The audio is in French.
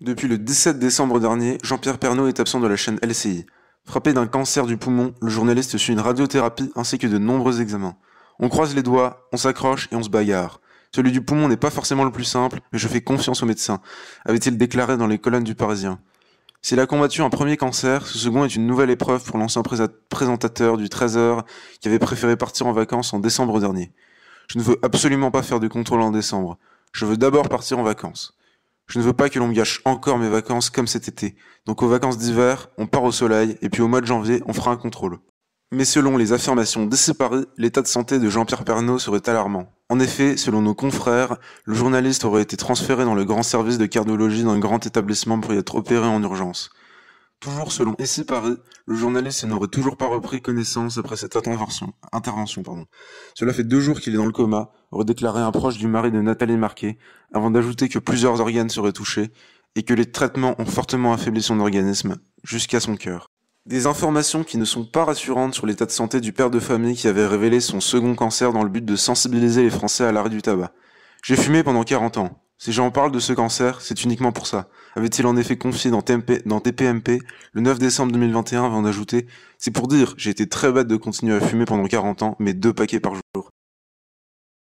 Depuis le 17 décembre dernier, Jean-Pierre Pernaut est absent de la chaîne LCI. Frappé d'un cancer du poumon, le journaliste suit une radiothérapie ainsi que de nombreux examens. On croise les doigts, on s'accroche et on se bagarre. Celui du poumon n'est pas forcément le plus simple, mais je fais confiance aux médecins, avait-il déclaré dans les colonnes du Parisien. S'il a combattu un premier cancer, ce second est une nouvelle épreuve pour l'ancien présentateur du 13h qui avait préféré partir en vacances en décembre dernier. Je ne veux absolument pas faire de contrôle en décembre. Je veux d'abord partir en vacances. Je ne veux pas que l'on me gâche encore mes vacances comme cet été. Donc aux vacances d'hiver, on part au soleil, et puis au mois de janvier, on fera un contrôle. Mais selon les affirmations d'Essai Paris, l'état de santé de Jean-Pierre Pernaut serait alarmant. En effet, selon nos confrères, le journaliste aurait été transféré dans le grand service de cardiologie d'un grand établissement pour y être opéré en urgence. Toujours selon Essai Paris, le journaliste n'aurait toujours pas repris connaissance après cette intervention. Cela fait 2 jours qu'il est dans le coma, aurait déclaré un proche du mari de Nathalie Marquet, avant d'ajouter que plusieurs organes seraient touchés, et que les traitements ont fortement affaibli son organisme, jusqu'à son cœur. Des informations qui ne sont pas rassurantes sur l'état de santé du père de famille qui avait révélé son second cancer dans le but de sensibiliser les Français à l'arrêt du tabac. J'ai fumé pendant 40 ans. Si j'en parle de ce cancer, c'est uniquement pour ça. Avait-il en effet confié dans TPMP le 9 décembre 2021 avant d'ajouter « C'est pour dire, j'ai été très bête de continuer à fumer pendant 40 ans, mais 2 paquets par jour. »